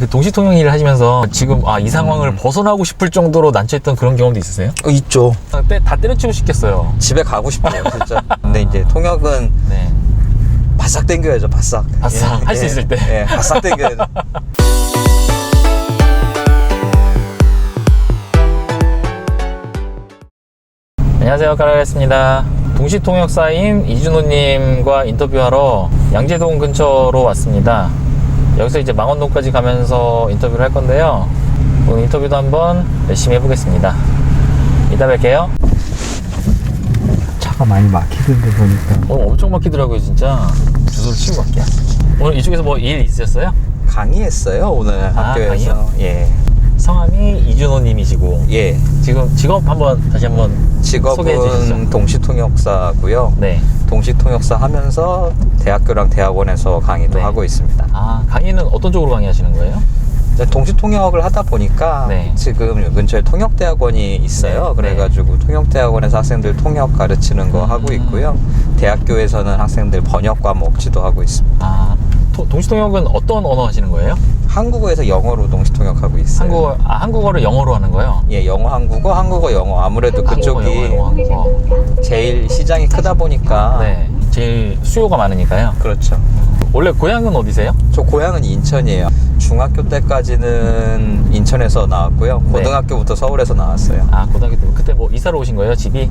그 동시통역 일을 하시면서 지금 이 상황을 벗어나고 싶을 정도로 난처했던 그런 경험도 있으세요? 있죠. 다 때려치고 싶겠어요. 집에 가고 싶어요, 진짜. 근데 이제 통역은 네. 바싹 당겨야죠, 바싹. 바싹 할 수 있을 때. 예, 바싹 당겨야죠. 안녕하세요, 까라겠습니다. 동시통역사인 이준호님과 인터뷰하러 양재동 근처로 왔습니다. 여기서 이제 망원동까지 가면서 인터뷰를 할 건데요. 오늘 인터뷰도 한번 열심히 해보겠습니다. 이따 뵐게요. 차가 많이 막히던데 보니까. 오늘 엄청 막히더라고요, 진짜. 주소를 치고 갈게요. 오늘 이쪽에서 뭐 일 있으셨어요? 강의했어요, 오늘 학교에서. 강의요? 예. 성함이 이준호님이시고. 예. 지금 직업 다시 한번 소개해 주시죠. 직업은 동시통역사고요. 네. 동시통역사 하면서 대학교랑 대학원에서 강의도 네. 하고 있습니다. 강의는 어떤 쪽으로 강의하시는 거예요? 동시통역을 하다 보니까 네. 지금 근처에 통역대학원이 있어요. 네. 그래가지고 통역대학원에서 학생들 통역 가르치는 거 하고 있고요. 대학교에서는 학생들 번역 과목 지도하고 있습니다. 동시통역은 어떤 언어 하시는 거예요? 한국어에서 영어로 동시통역하고 있어요. 한국어를 영어로 하는 거예요? 예, 영어 한국어, 한국어 영어. 아무래도 그쪽이 영어, 한국어. 제일 시장이 크다 보니까. 네, 제일 수요가 많으니까요. 그렇죠. 원래 고향은 어디세요? 저 고향은 인천이에요. 중학교 때까지는 인천에서 나왔고요. 네. 고등학교부터 서울에서 나왔어요. 고등학교 때 그때 뭐 이사를 오신 거예요, 집이?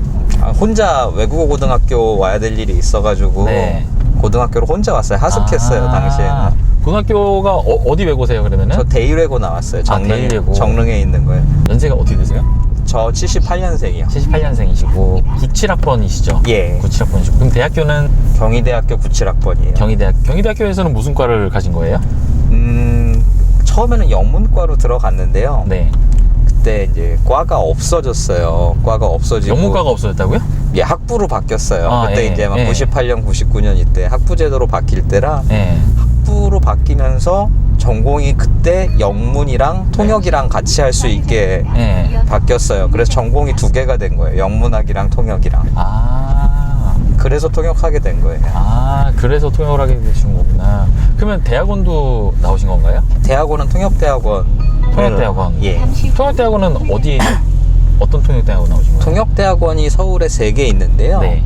혼자 외국어 고등학교 와야 될 일이 있어가지고 네. 고등학교로 혼자 왔어요. 하숙했어요, 당시에는. 고등학교가 어디 외고세요, 그러면은? 저 대일외고 나왔어요. 대일외고. 정릉에 있는 거예요. 연세가 어떻게 되세요? 저 78년생이요. 78년생이시고 97학번이시죠? 예. 97학번이시고 그럼 대학교는 경희대학교 97학번이에요. 경희대학교에서는 무슨 과를 가신 거예요? 처음에는 영문과로 들어갔는데요. 네. 그때 이제 과가 없어졌어요. 과가 없어지고. 영문과가 없어졌다고요? 예, 학부로 바뀌었어요. 그때 예, 이제 막 예. 98년, 99년 이때 학부 제도로 바뀔 때라 네. 학부로 바뀌면서 전공이 그때 영문이랑 통역이랑 같이 할 수 있게 네. 바뀌었어요. 그래서 전공이 두 개가 된 거예요. 영문학이랑 통역이랑. 그래서 통역하게 된 거예요. 그래서 통역을 하게 되신 거구나. 그러면 대학원도 나오신 건가요? 대학원은 통역대학원. 통역대학원. 예. 통역대학원은 어떤 통역대학원 나오신 거예요? 통역대학원이 서울에 3개 있는데요. 네.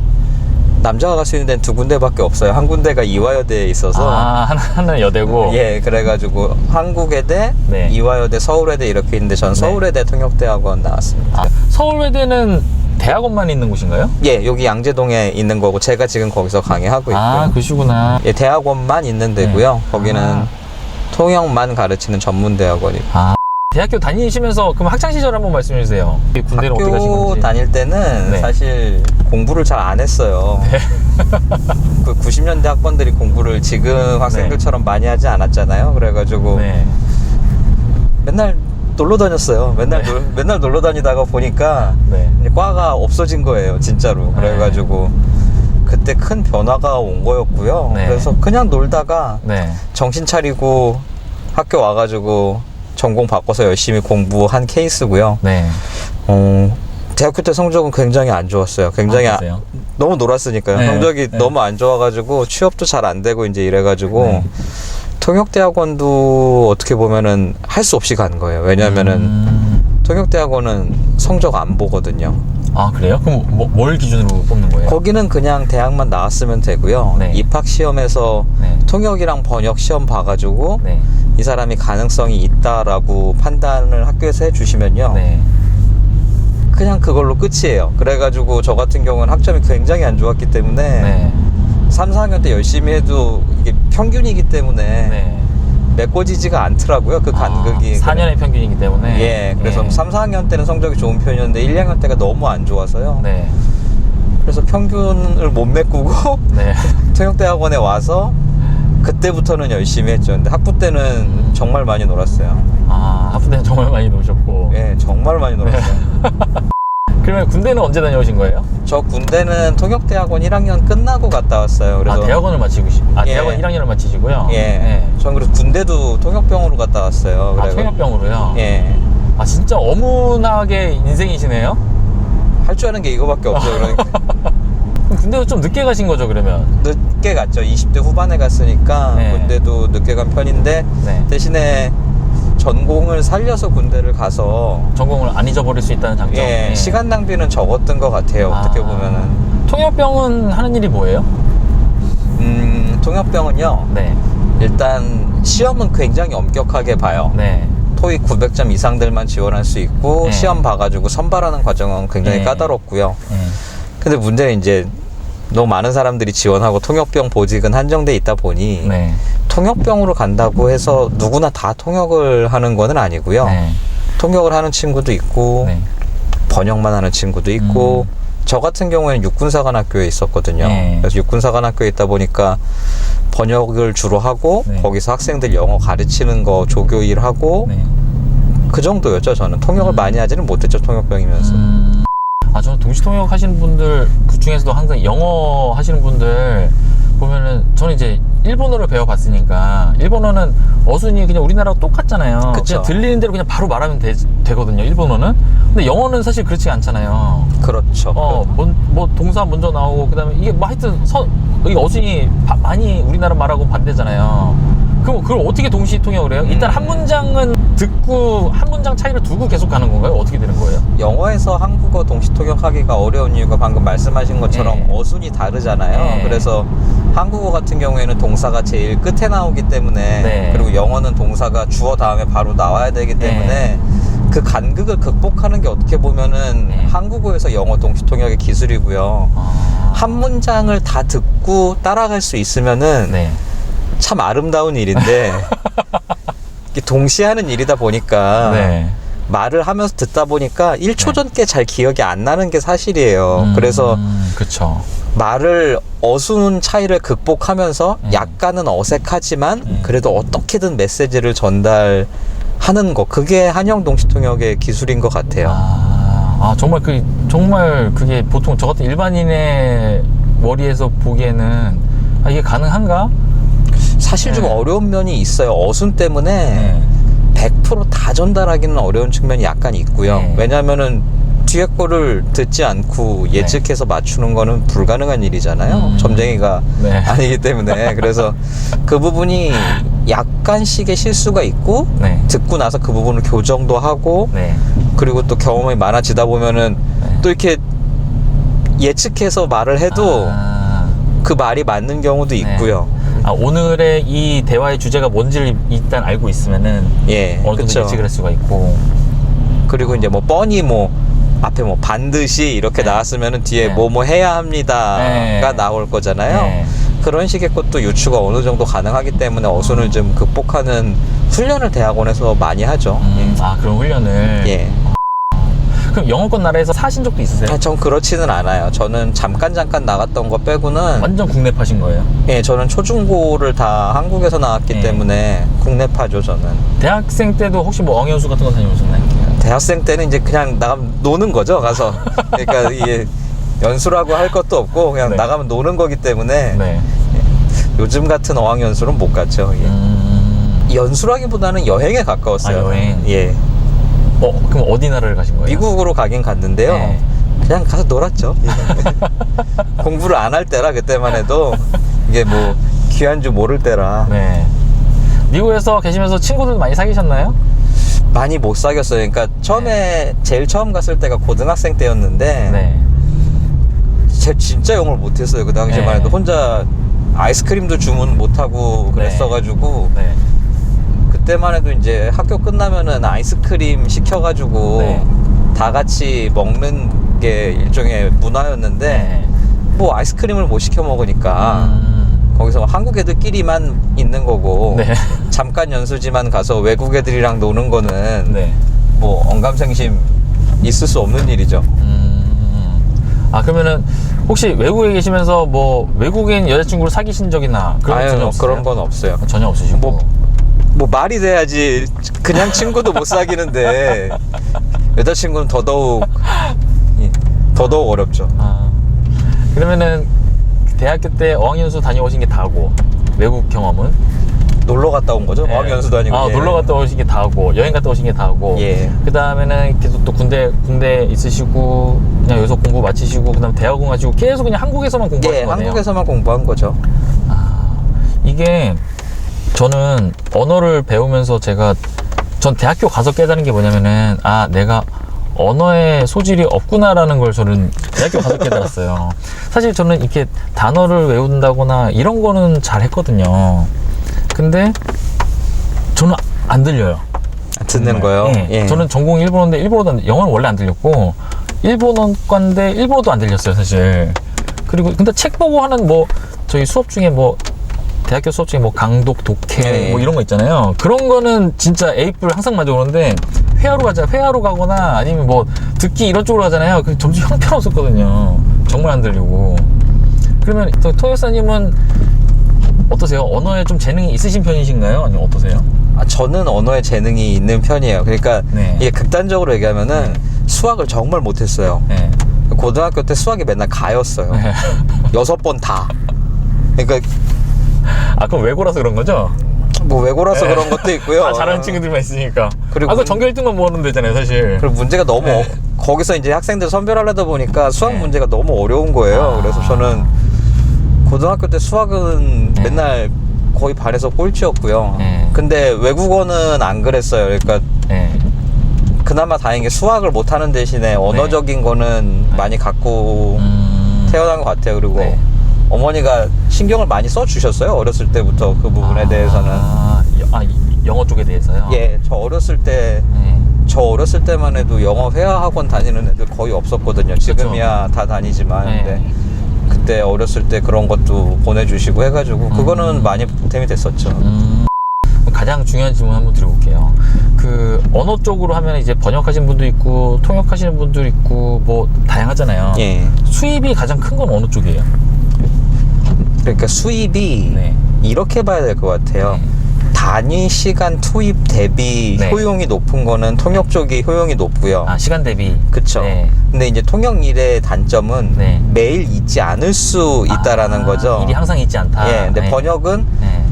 남자가 갈 수 있는 데는 2군데밖에 없어요. 한 군데가 이화여대에 있어서. 하나는 여대고. 예, 그래가지고 한국외대, 네. 이화여대, 서울외대 이렇게 있는데 전 서울외대 통역대학원 나왔습니다. 서울외대는 대학원만 있는 곳인가요? 예, 여기 양재동에 있는 거고 제가 지금 거기서 강의하고 있고요. 그러시구나. 예, 대학원만 있는 데고요. 네. 거기는 통역만 가르치는 전문 대학원이고. 대학교 다니시면서 그럼 학창 시절 한번 말씀해 주세요. 군대는 어떻게 가신 학교 건지. 다닐 때는 네. 사실 공부를 잘 안 했어요. 그 90년대 학번들이 공부를 지금 학생들처럼 많이 하지 않았잖아요. 그래가지고 네. 맨날 놀러 다녔어요. 맨날 네. 맨날 놀러 다니다가 보니까 네. 이제 과가 없어진 거예요, 진짜로. 그래가지고 그때 큰 변화가 온 거였고요. 네. 그래서 그냥 놀다가 네. 정신 차리고 학교 와가지고 전공 바꿔서 열심히 공부한 케이스고요. 네. 대학교 때 성적은 굉장히 안 좋았어요. 굉장히 그러세요? 너무 놀았으니까요. 네. 성적이 네. 너무 안 좋아가지고 취업도 잘 안 되고 이제 이래가지고 네. 통역대학원도 어떻게 보면은 할 수 없이 간 거예요. 왜냐면은 통역대학원은 성적 안 보거든요. 그래요? 그럼 뭘 기준으로 뽑는 거예요? 거기는 그냥 대학만 나왔으면 되고요. 네. 입학시험에서 네. 통역이랑 번역 시험 봐가지고 네. 이 사람이 가능성이 있다라고 판단을 학교에서 해주시면요. 네. 그냥 그걸로 끝이에요. 그래가지고 저 같은 경우는 학점이 굉장히 안 좋았기 때문에 네. 3, 4학년 때 열심히 해도 이게 평균이기 때문에 네. 메꿔지지가 않더라고요. 그 간극이. 4년의 평균이기 때문에. 예, 그래서 예. 3, 4학년 때는 성적이 좋은 편이었는데 1, 2학년 때가 너무 안 좋아서요. 네. 그래서 평균을 못 메꾸고 네. 통역대학원에 와서 그때부터는 열심히 했죠. 근데 학부 때는 정말 많이 놀았어요. 학부 때는 정말 많이 노셨고. 예, 정말 많이 놀았어요. 그러면 군대는 언제 다녀오신 거예요? 저 군대는 통역대학원 1학년 끝나고 갔다 왔어요. 그래서 대학원을 마치고 예. 대학원 1학년을 마치시고요. 예, 네. 전 그래서 군대도 통역병으로 갔다 왔어요. 통역병으로요? 예. 진짜 어문학의 인생이시네요? 할 줄 아는 게 이거밖에 없어요. 그러니까 그럼 군대도 좀 늦게 가신 거죠, 그러면? 늦게 갔죠. 20대 후반에 갔으니까 네. 군대도 늦게 간 편인데 네. 대신에 전공을 살려서 군대를 가서 전공을 안 잊어버릴 수 있다는 장점. 예, 시간 낭비는 적었던 것 같아요. 어떻게 보면은. 통역병은 하는 일이 뭐예요? 통역병은요. 네. 일단 시험은 굉장히 엄격하게 봐요. 네. 토익 900점 이상들만 지원할 수 있고 네. 시험 봐가지고 선발하는 과정은 굉장히 네. 까다롭고요. 네. 근데 문제는 이제 너무 많은 사람들이 지원하고 통역병 보직은 한정돼 있다 보니 네. 통역병으로 간다고 해서 누구나 다 통역을 하는 거는 아니고요. 네. 통역을 하는 친구도 있고 네. 번역만 하는 친구도 있고 저 같은 경우에는 육군사관학교에 있었거든요. 네. 그래서 육군사관학교에 있다 보니까 번역을 주로 하고 네. 거기서 학생들 영어 가르치는 거 조교 일하고 네. 그 정도였죠. 저는 통역을 많이 하지는 못했죠. 통역병이면서. 저는 동시통역 하시는 분들 그 중에서도 항상 영어 하시는 분들 보면은 저는 이제 일본어를 배워봤으니까 일본어는 어순이 그냥 우리나라랑 똑같잖아요. 그쵸. 그냥 들리는 대로 그냥 바로 말하면 되거든요. 일본어는. 근데 영어는 사실 그렇지 않잖아요. 그렇죠. 뭐 동사 먼저 나오고 그다음에 이게 뭐 하여튼 이 어순이 많이 우리나라 말하고 반대잖아요. 그럼 그걸 어떻게 동시 통역을 해요? 일단 한 문장은 듣고 한 문장 차이를 두고 계속 가는 건가요? 어떻게 되는 거예요? 영어에서 한국어 동시 통역하기가 어려운 이유가 방금 말씀하신 것처럼 네. 어순이 다르잖아요. 네. 그래서 한국어 같은 경우에는 동사가 제일 끝에 나오기 때문에 네. 그리고 영어는 동사가 주어 다음에 바로 나와야 되기 때문에 네. 그 간극을 극복하는 게 어떻게 보면은 네. 한국어에서 영어 동시 통역의 기술이고요. 한 문장을 다 듣고 따라갈 수 있으면은 네. 참 아름다운 일인데 이게 동시에 하는 일이다 보니까 네. 말을 하면서 듣다 보니까 1초 전께 잘 기억이 안 나는 게 사실이에요. 그래서 그쵸. 말을 어순 차이를 극복하면서 네. 약간은 어색하지만 그래도 어떻게든 메시지를 전달하는 거, 그게 한영 동시통역의 기술인 것 같아요. 정말 정말 그게 보통 저 같은 일반인의 머리에서 보기에는 이게 가능한가? 사실 좀 네. 어려운 면이 있어요. 어순 때문에 네. 100%다 전달하기는 어려운 측면이 약간 있고요. 네. 왜냐하면은 뒤에 거를 듣지 않고 예측해서 맞추는 거는 불가능한 일이잖아요. 점쟁이가 네. 아니기 때문에. 그래서 그 부분이 약간씩의 실수가 있고 네. 듣고 나서 그 부분을 교정도 하고 네. 그리고 또 경험이 많아지다 보면은 네. 또 이렇게 예측해서 말을 해도 그 말이 맞는 경우도 있고요. 오늘의 이 대화의 주제가 뭔지를 일단 알고 있으면은 예, 어느 정도 그쵸. 예측을 할 수가 있고. 그리고 이제 뭐 뻔히 뭐 앞에 뭐 반드시 이렇게 네. 나왔으면은 뒤에 네. 뭐 해야 합니다가 네. 나올 거잖아요. 네. 그런 식의 것도 유추가 어느 정도 가능하기 때문에 어순을 좀 극복하는 훈련을 대학원에서 많이 하죠. 그런 훈련을. 예. 그럼 영어권 나라에서 사신 적도 있으세요? 전 그렇지는 않아요. 저는 잠깐 나갔던 거 빼고는 완전 국내파신 거예요? 예, 저는 초중고를 다 한국에서 나왔기 네. 때문에 국내파죠, 저는. 대학생 때도 혹시 뭐 어학연수 같은 거 다녀오셨나요? 대학생 때는 이제 그냥 나가면 노는 거죠, 가서. 그러니까 이게 연수라고 할 것도 없고 그냥 네. 나가면 노는 거기 때문에 네. 요즘 같은 어학연수는 못 갔죠. 예. 연수라기보다는 여행에 가까웠어요. 여행. 예. 그럼 어디 나라를 가신 거예요? 미국으로 가긴 갔는데요. 네. 그냥 가서 놀았죠. 공부를 안 할 때라 그때만 해도 이게 뭐 귀한 줄 모를 때라 네. 미국에서 계시면서 친구들 많이 사귀셨나요? 많이 못 사귀었어요. 그러니까 처음에 제일 처음 갔을 때가 고등학생 때였는데 네. 제가 진짜 영어를 못했어요. 그 당시만 네. 해도 혼자 아이스크림도 주문 못하고 그랬어가지고 네. 그때만 해도 이제 학교 끝나면은 아이스크림 시켜가지고 네. 다 같이 먹는 게 일종의 문화였는데 네. 뭐 아이스크림을 못 시켜 먹으니까 거기서 한국 애들끼리만 있는 거고 네. 잠깐 연수지만 가서 외국 애들이랑 노는 거는 네. 뭐 언감생심 있을 수 없는 일이죠. 그러면은 혹시 외국에 계시면서 뭐 외국인 여자친구를 사귀신 적이나 그런 건 전혀 없으세요? 그런 건 없어요. 전혀 없으시고. 뭐 말이 돼야지. 그냥 친구도 못 사귀는데 여자친구는 더더욱 어렵죠. 그러면은 대학교 때 어학연수 다녀오신 게 다고 외국 경험은? 놀러 갔다 온 거죠? 어학연수도 아니고. 예. 놀러 갔다 오신 게 다고 여행 갔다 오신 게 다고. 예. 그 다음에는 계속 또 군대 있으시고 그냥 여기서 공부 마치시고 그다음 대학원 가시고 계속 그냥 한국에서만 공부하신 예, 거네요. 한국에서만 공부한 거죠. 이게 저는 언어를 배우면서 제가 전 대학교 가서 깨달은 게 뭐냐면은, 아, 내가 언어의 소질이 없구나라는 걸 저는 대학교 가서 깨달았어요. 사실 저는 이렇게 단어를 외운다거나 이런 거는 잘 했거든요. 근데 저는 안 들려요. 듣는 거요? 네. 예. 저는 전공 일본어인데 일본어도 영어는 원래 안 들렸고 일본어과인데 일본어도 안 들렸어요, 사실. 그리고 근데 책 보고 하는 뭐 저희 수업 중에 뭐 대학교 수업 중에 뭐 강독, 독해 네. 뭐 이런 거 있잖아요. 그런 거는 진짜 A뿔 항상 맞아오는데 회화로 가거나 아니면 뭐 듣기 이런 쪽으로 가잖아요. 그 점점 형편없었거든요. 정말 안 들리고. 그러면 또 통역사님은 어떠세요? 언어에 좀 재능이 있으신 편이신가요? 아니면 어떠세요? 아, 저는 언어에 재능이 있는 편이에요. 그러니까 네. 이게 극단적으로 얘기하면은 수학을 정말 못했어요. 네. 고등학교 때 수학이 맨날 가였어요. 네. 6번 다. 그러니까 아, 그럼 외고라서 그런 거죠? 뭐 외고라서 그런 것도 있고요. 다 잘하는 친구들만 있으니까. 그리고 아, 그 전교 1등만 모으면 되잖아요, 사실. 그리고 문제가 너무 네. 거기서 이제 학생들 선별하려다 보니까 수학 네. 문제가 너무 어려운 거예요. 아. 그래서 저는 고등학교 때 수학은 네. 맨날 거의 반에서 꼴찌였고요. 네. 근데 외국어는 안 그랬어요. 그러니까 네. 그나마 다행인 게 수학을 못하는 대신에 언어적인 거는 많이 갖고 태어난 것 같아요. 그리고 네. 어머니가 신경을 많이 써주셨어요. 어렸을 때부터 그 부분에 대해서는. 영어 쪽에 대해서요? 예, 저 어렸을 때만 해도 영어 회화 학원 다니는 애들 거의 없었거든요. 지금이야 다 다니지만. 네. 근데 그때 어렸을 때 그런 것도 보내주시고 해가지고 그거는 많이 보탬이 됐었죠. 가장 중요한 질문 한번 드려볼게요. 그 언어 쪽으로 하면 이제 번역하시는 분도 있고 통역하시는 분도 있고 뭐 다양하잖아요. 예. 수입이 가장 큰 건 어느 쪽이에요? 그러니까 수입이 네. 이렇게 봐야 될 것 같아요. 네. 단위 시간 투입 대비 네. 효용이 높은 거는 통역 쪽이 효용이 높고요. 아, 시간 대비. 그쵸. 네. 근데 이제 통역 일의 단점은 네. 매일 있지 않을 수 있다라는 거죠. 일이 항상 있지 않다. 예, 근데 네. 번역은 네.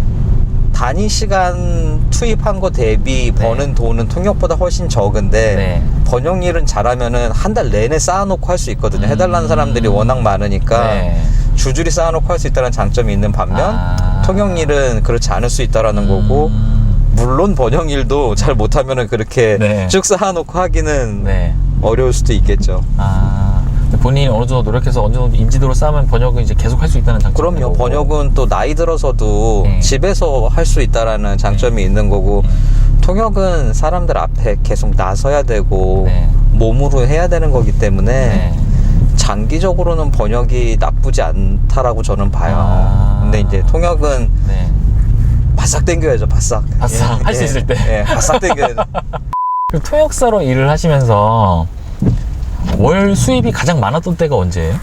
단위 시간 투입한 거 대비 버는 돈은 통역보다 훨씬 적은데 네. 번역 일은 잘하면은 한 달 내내 쌓아놓고 할 수 있거든요. 해달라는 사람들이 워낙 많으니까 네. 줄줄이 쌓아놓고 할 수 있다는 장점이 있는 반면 통역 일은 그렇지 않을 수 있다라는 거고 물론 번역 일도 잘 못하면은 그렇게 네. 쭉 쌓아놓고 하기는 네. 어려울 수도 있겠죠. 본인이 어느 정도 노력해서 어느 정도 인지도를 쌓으면 번역은 이제 계속 할 수 있다는 장점이 그럼요. 있는 거고. 번역은 또 나이 들어서도 네. 집에서 할 수 있다라는 장점이 있는 거고 통역은 사람들 앞에 계속 나서야 되고 네. 몸으로 해야 되는 거기 때문에 네. 장기적으로는 번역이 나쁘지 않다라고 저는 봐요. 근데 이제 통역은 네. 바싹 당겨야죠. 바싹. 바싹 할 수 있을 때. 예, 바싹 당겨야죠. 그럼 통역사로 일을 하시면서 월 수입이 가장 많았던 때가 언제예요?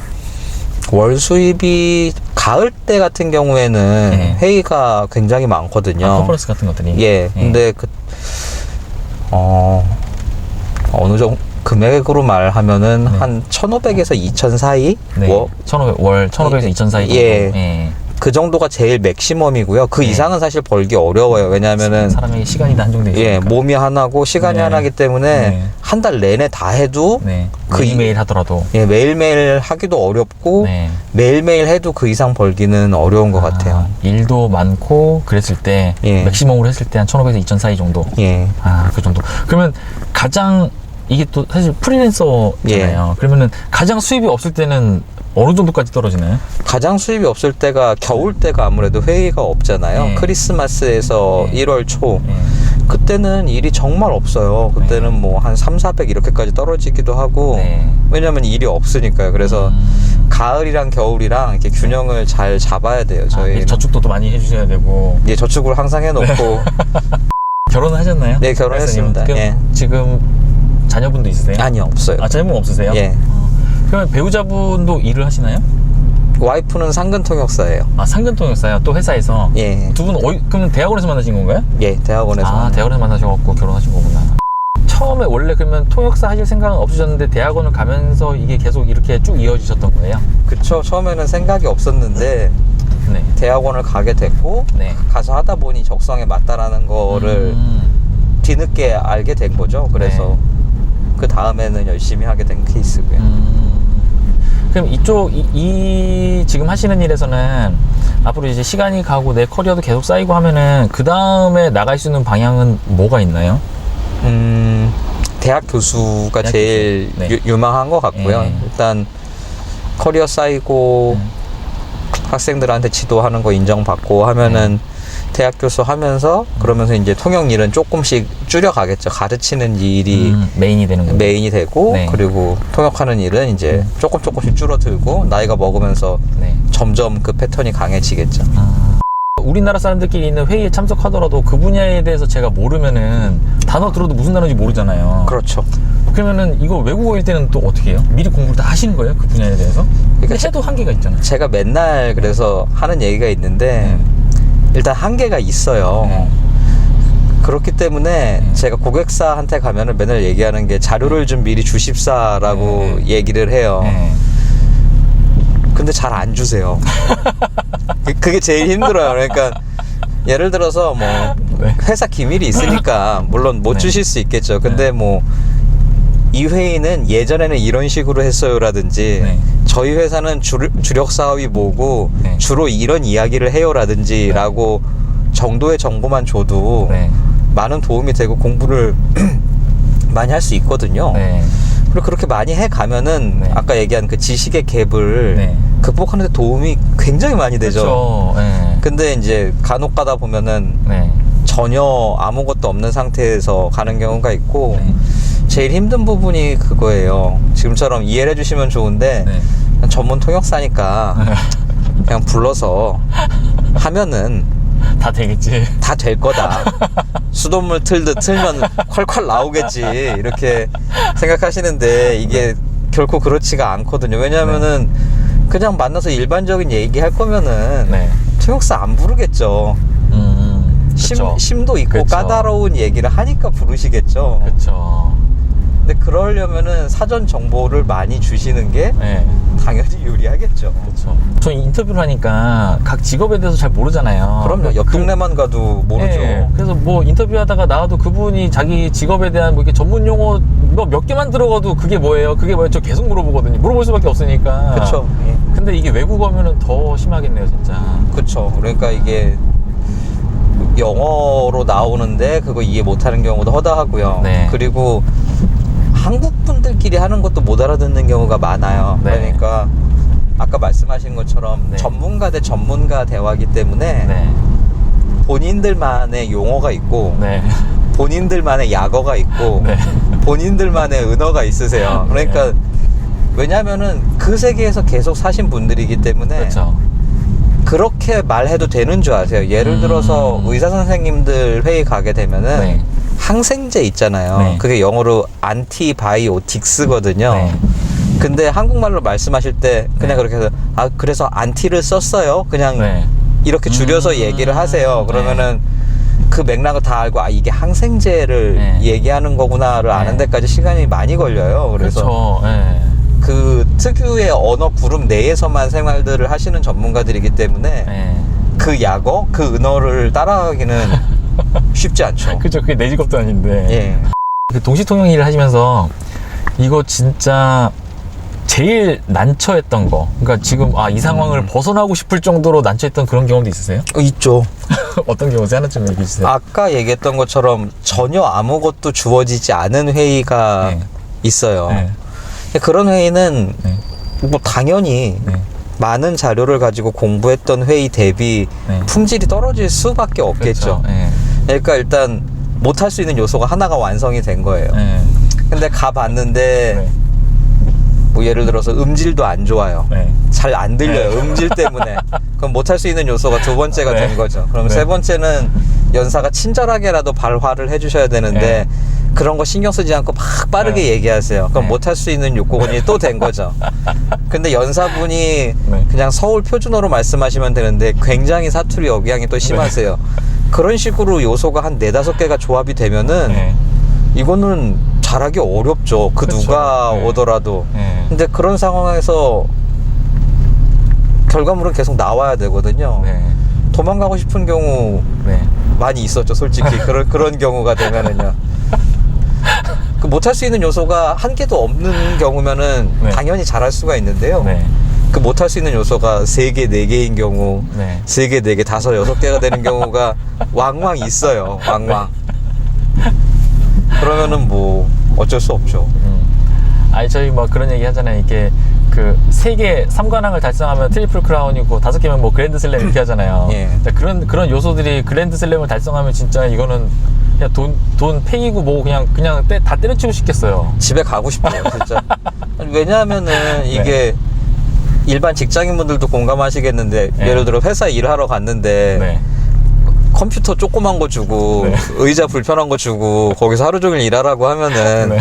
월 수입이 가을 때 같은 경우에는 네. 회의가 굉장히 많거든요. 컨퍼런스 같은 것들이. 예. 근데 어느 정도 금액으로 말하면은 네. 한 1,500에서 2,000 사이? 네. 뭐, 1,500, 월 1,500에서 2,000 사이 정도. 예. 그 정도가 제일 맥시멈이고요. 그 네. 이상은 사실 벌기 어려워요. 왜냐하면은 사람에게 시간이 다 한정돼 있으니까. 예, 몸이 하나고 시간이 네. 하나이기 때문에 네. 한 달 내내 다 해도 네. 그 매일매일 하더라도. 예, 매일매일 하기도 어렵고 네. 매일매일 해도 그 이상 벌기는 어려운 것 같아요. 일도 많고 그랬을 때 예. 맥시멈으로 했을 때 한 1,500에서 2,000 사이 정도. 예. 그 정도. 그러면 가장 이게 또 사실 프리랜서잖아요. 예. 그러면은 가장 수입이 없을 때는 어느 정도까지 떨어지나요? 가장 수입이 없을 때가 겨울 때가 아무래도 회의가 없잖아요. 네. 크리스마스에서 네. 1월 초. 예. 그때는 일이 정말 없어요. 그때는 네. 뭐 한 3, 400 이렇게까지 떨어지기도 하고. 네. 왜냐면 일이 없으니까요. 그래서 가을이랑 겨울이랑 이렇게 균형을 잘 잡아야 돼요. 저희 저축도 또 많이 해주셔야 되고. 예, 저축을 항상 해놓고. 결혼은 하셨나요? 네, 결혼했습니다. 그럼 예. 지금 자녀분도 있으세요? 아니요, 없어요. 자녀분 없으세요? 예. 그러면 배우자분도 일을 하시나요? 와이프는 상근통역사예요. 상근통역사요. 또 회사에서. 예. 두 분 그럼 대학원에서 만나신 건가요? 예, 대학원에서. 대학원에서 만나셔갖고 결혼하신 거구나. 처음에 원래 그러면 통역사 하실 생각은 없으셨는데 대학원을 가면서 이게 계속 이렇게 쭉 이어지셨던 거예요? 그쵸. 처음에는 생각이 없었는데 네. 대학원을 가게 됐고 네. 가서 하다 보니 적성에 맞다라는 거를 뒤늦게 알게 된 거죠. 그래서 네. 그 다음에는 열심히 하게 된 케이스고요. 그럼 이쪽 이 지금 하시는 일에서는 앞으로 이제 시간이 가고 내 커리어도 계속 쌓이고 하면은 그 다음에 나갈 수 있는 방향은 뭐가 있나요? 대학 교수가 대학 제일 교수. 네. 유망한 것 같고요. 네. 일단 커리어 쌓이고 학생들한테 지도하는 거 인정받고 하면은 대학 교수 하면서 그러면서 이제 통역 일은 조금씩 줄여가겠죠. 가르치는 일이 메인이 되는 거예요. 메인이 되고 네. 그리고 통역하는 일은 이제 조금씩 줄어들고 나이가 먹으면서 네. 점점 그 패턴이 강해지겠죠. 우리나라 사람들끼리 있는 회의에 참석하더라도 그 분야에 대해서 제가 모르면은 단어 들어도 무슨 단어인지 모르잖아요. 그렇죠. 그러면은 이거 외국어일 때는 또 어떻게 해요? 미리 공부를 다 하시는 거예요? 그 분야에 대해서? 그러니까 해도 한계가 있잖아요. 제가 맨날 그래서 하는 얘기가 있는데 일단 한계가 있어요. 그렇기 때문에 제가 고객사한테 가면은 맨날 얘기하는 게 자료를 좀 미리 주십사라고 얘기를 해요. 근데 잘 안 주세요. 그게 제일 힘들어요. 그러니까 예를 들어서 뭐 네. 회사 기밀이 있으니까 물론 못 네. 주실 수 있겠죠. 근데 뭐 이 회의는 예전에는 이런 식으로 했어요라든지 네. 저희 회사는 주력 사업이 뭐고 네. 주로 이런 이야기를 해요라든지 라고 정도의 정보만 줘도 네. 많은 도움이 되고 공부를 많이 할 수 있거든요. 네. 그리고 그렇게 많이 해 가면은 네. 아까 얘기한 그 지식의 갭을 네. 극복하는 데 도움이 굉장히 많이 되죠. 그렇죠. 네. 근데 이제 간혹 가다 보면은 네. 전혀 아무것도 없는 상태에서 가는 경우가 있고 네. 제일 힘든 부분이 그거예요. 지금처럼 이해를 해주시면 좋은데 네. 그냥 전문 통역사니까 그냥 불러서 하면은 다 되겠지. 다 될 거다. 수돗물 틀듯 틀면 콸콸 나오겠지. 이렇게 생각하시는데 이게 결코 그렇지가 않거든요. 왜냐하면은 그냥 만나서 일반적인 얘기 할 거면은 네. 통역사 안 부르겠죠. 그쵸. 심도 있고 그쵸. 까다로운 얘기를 하니까 부르시겠죠. 그렇죠. 근데 그러려면은 사전 정보를 많이 주시는 게 네. 당연히 유리하겠죠. 그렇죠. 저 인터뷰를 하니까 각 직업에 대해서 잘 모르잖아요. 그럼요. 옆 동네만 가도 모르죠. 네. 그래서 뭐 인터뷰하다가 나와도 그분이 자기 직업에 대한 뭐 이렇게 전문 용어 뭐 몇 개만 들어가도 그게 뭐예요? 그게 뭐예요? 저 계속 물어보거든요. 물어볼 수밖에 없으니까. 그쵸. 예. 근데 이게 외국어면은 더 심하겠네요, 진짜. 그쵸. 그러니까 이게 영어로 나오는데 그거 이해 못하는 경우도 허다하고요. 네. 그리고 한국 분들끼리 하는 것도 못 알아듣는 경우가 많아요. 네. 그러니까 아까 말씀하신 것처럼 네. 전문가 대 전문가 대화이기 때문에 네. 본인들만의 용어가 있고 네. 본인들만의 약어가 있고 네. 본인들만의 은어가 있으세요. 그러니까 왜냐면은 그 세계에서 계속 사신 분들이기 때문에 그렇죠. 그렇게 말해도 되는 줄 아세요. 예를 들어서 의사 선생님들 회의 가게 되면은 네. 항생제 있잖아요. 네. 그게 영어로 안티바이오틱스거든요. 네. 근데 한국말로 말씀하실 때 그냥 네. 그렇게 해서 아 그래서 안티를 썼어요. 그냥 네. 이렇게 줄여서 얘기를 하세요. 그러면은 그 맥락을 다 알고 아 이게 항생제를 네. 얘기하는 거구나를 아는 데까지 시간이 많이 걸려요. 그래서 그렇죠. 네. 그 특유의 언어 그룹 내에서만 생활들을 하시는 전문가들이기 때문에 네. 그 약어, 그 은어를 따라가기는 쉽지 않죠. 그죠. 그게 내 직업도 아닌데. 예. 그 동시통역 일을 하시면서 이거 진짜 제일 난처했던 거. 그러니까 지금 이 상황을 벗어나고 싶을 정도로 난처했던 그런 경험도 있으세요? 있죠. 어떤 경우세요? 하나 좀 얘기해 주세요. 아까 얘기했던 것처럼 전혀 아무것도 주어지지 않은 회의가 네. 있어요. 네. 그런 회의는 네. 뭐 당연히 네. 많은 자료를 가지고 공부했던 회의 대비 네. 품질이 떨어질 수밖에 없겠죠. 그렇죠. 네. 그러니까 일단 못할 수 있는 요소가 하나가 완성이 된 거예요. 네. 근데 가봤는데 네. 뭐 예를 들어서 음질도 안 좋아요. 네. 잘 안 들려요. 음질 때문에. 그럼 못할 수 있는 요소가 두 번째가 네. 된 거죠. 그럼 네. 세 번째는 연사가 친절하게라도 발화를 해주셔야 되는데 네. 그런 거 신경 쓰지 않고 막 빠르게 네. 얘기하세요. 그럼 네. 못할 수 있는 요건이 또 된 거죠. 근데 연사분이 네. 그냥 서울 표준어로 말씀하시면 되는데 굉장히 사투리 억양이 또 심하세요. 그런 식으로 요소가 한 4-5개가 조합이 되면은 네. 이거는 잘하기 어렵죠. 그 그쵸. 누가 네. 오더라도. 네. 근데 그런 상황에서 결과물은 계속 나와야 되거든요. 네. 도망가고 싶은 경우 네. 많이 있었죠, 솔직히. 그런 경우가 되면은요. 그 못할 수 있는 요소가 한 개도 없는 경우면은 네. 당연히 잘할 수가 있는데요. 네. 그 못할 수 있는 요소가 3개, 4개인 경우, 네. 3개, 4개, 5, 6개가 되는 경우가 왕왕 있어요. 왕왕. 그러면 그러면은 뭐 어쩔 수 없죠. 아니 저희 뭐 그런 얘기 하잖아요. 이게 그 3개 3관왕을 달성하면 트리플 크라운이고 5개면 뭐 그랜드 슬램 이렇게 하잖아요. 예. 그런 요소들이 그랜드 슬램을 달성하면 진짜 이거는 그냥 돈 팽이고 뭐 그냥 다 때려치고 싶겠어요. 집에 가고 싶어요, 진짜. 왜냐하면은 이게 일반 직장인분들도 공감하시겠는데 네. 예를 들어 회사 일하러 갔는데 네. 컴퓨터 조그만 거 주고 네. 의자 불편한 거 주고 거기서 하루 종일 일하라고 하면은 네.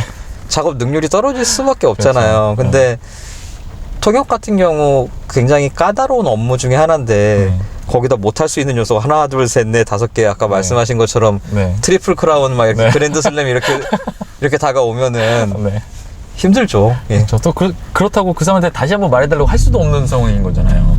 작업 능률이 떨어질 수밖에 없잖아요. 그렇죠. 근데 통역 같은 경우 굉장히 까다로운 업무 중에 하나인데 거기다 못할 수 있는 요소가 하나, 둘, 셋, 넷, 5개 아까 말씀하신 것처럼 네. 트리플 크라운 막 이렇게 네. 그랜드 슬램 이렇게 다가오면은 네. 힘들죠. 예. 저도 그렇다고 그 사람한테 다시 한번 말해달라고 할 수도 없는 상황인 거잖아요.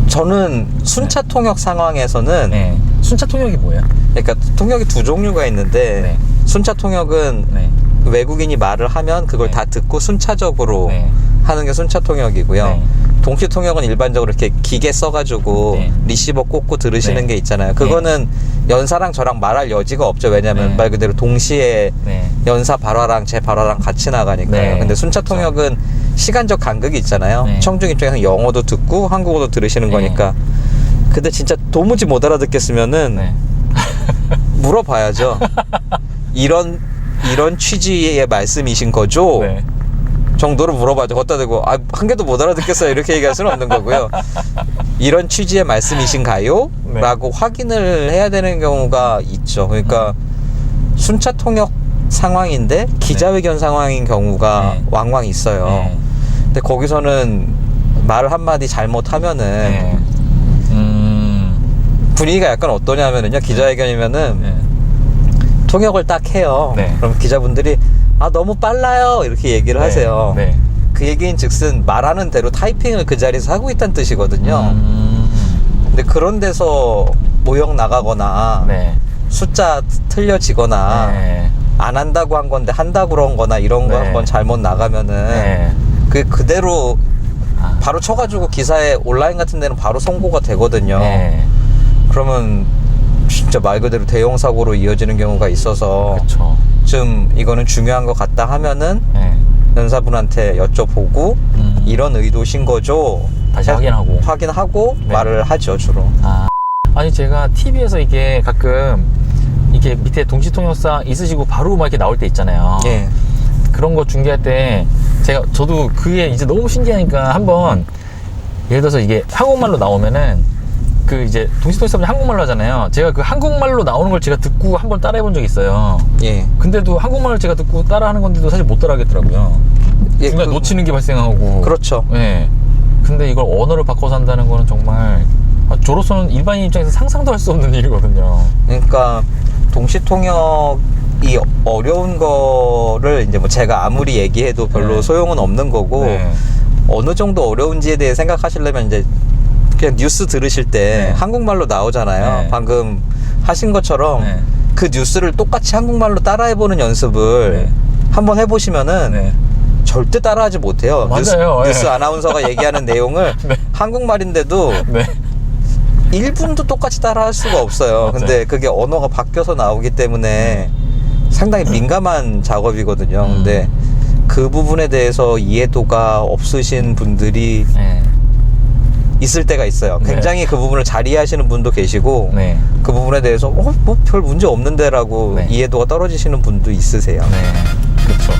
저는 순차 통역 상황에서는 네. 순차 통역이 뭐예요? 그러니까 통역이 두 종류가 있는데 네. 순차 통역은 네. 외국인이 말을 하면 그걸 네. 다 듣고 순차적으로 네. 하는 게 순차 통역이고요. 네. 동시 통역은 일반적으로 이렇게 기계 써가지고 네. 리시버 꽂고 들으시는 네. 게 있잖아요. 그거는 연사랑 저랑 말할 여지가 없죠. 왜냐하면 네. 말 그대로 동시에 네. 연사 발화랑 제 발화랑 같이 나가니까요. 네. 근데 순차 통역은 시간적 간극이 있잖아요. 네. 청중 입장에서 영어도 듣고 한국어도 들으시는 네. 거니까. 근데 진짜 도무지 못 알아듣겠으면은 네. 물어봐야죠. 이런 취지의 말씀이신 거죠? 네. 정도로 물어봐야죠. 걷다 대고 한 개도 못 알아듣겠어요 이렇게 얘기할 수는 없는 거고요. 이런 취지의 말씀이신가요? 네. 라고 확인을 해야 되는 경우가 있죠. 그러니까 순차 통역 상황인데 기자회견 상황인 경우가 네. 왕왕 있어요. 네. 근데 거기서는 말을 한마디 잘못하면은 네. 분위기가 약간 어떠냐면은요. 기자회견이면은 네. 통역을 딱 해요. 네. 그럼 기자분들이 너무 빨라요 이렇게 얘기를 네. 하세요. 네. 그 얘기인 즉슨 말하는 대로 타이핑을 그 자리에서 하고 있다는 뜻이거든요. 근데 그런 데서 모형 나가거나 네. 숫자 틀려지거나 네. 안 한다고 한 건데 한다고 그런 거나 이런 거 네. 한번 잘못 나가면은 네. 그게 그대로 아. 바로 쳐가지고 기사에 온라인 같은 데는 바로 송고가 되거든요. 네. 그러면 진짜 말 그대로 대형 사고로 이어지는 경우가 있어서 그렇죠. 좀 이거는 중요한 것 같다 하면은 네. 연사분한테 여쭤보고 이런 의도신 거죠? 다시 확인하고 네. 말을 하죠 주로. 아니 제가 TV에서 이게 가끔 이게 밑에 동시통역사 있으시고 바로 막 이렇게 나올 때 있잖아요. 예. 그런 거 중계할 때 저도 그게 이제 너무 신기하니까 한번 예를 들어서 이게 한국말로 나오면은 그 이제 동시통역사분이 한국말로 하잖아요. 제가 그 한국말로 나오는 걸 제가 듣고 한번 따라해 본 적이 있어요. 예. 근데도 한국말을 제가 듣고 따라하는 건데도 사실 못 따라하겠더라고요. 예, 중간에 놓치는 게 발생하고. 그렇죠. 예. 근데 이걸 언어를 바꿔서 한다는 거는 정말 저로서는 일반인 입장에서 상상도 할 수 없는 일이거든요. 그러니까 동시통역이 어려운 거를 이제 뭐 제가 아무리 얘기해도 별로 네. 소용은 없는 거고 네. 어느 정도 어려운지에 대해 생각하시려면 이제 그냥 뉴스 들으실 때 네. 한국말로 나오잖아요. 네. 방금 하신 것처럼 네. 그 뉴스를 똑같이 한국말로 따라해보는 연습을 네. 한번 해보시면은 네. 절대 따라하지 못해요. 맞아요. 뉴스 예. 아나운서가 얘기하는 내용을 네. 한국말인데도 네. 1분도 똑같이 따라할 수가 없어요. 맞아요. 근데 그게 언어가 바뀌어서 나오기 때문에 상당히 민감한 작업이거든요. 근데 그 부분에 대해서 이해도가 없으신 분들이 네. 있을 때가 있어요. 네. 굉장히 그 부분을 잘 이해하시는 분도 계시고 네. 그 부분에 대해서 뭐 별 문제 없는데 라고 네. 이해도가 떨어지시는 분도 있으세요. 네. 그렇죠.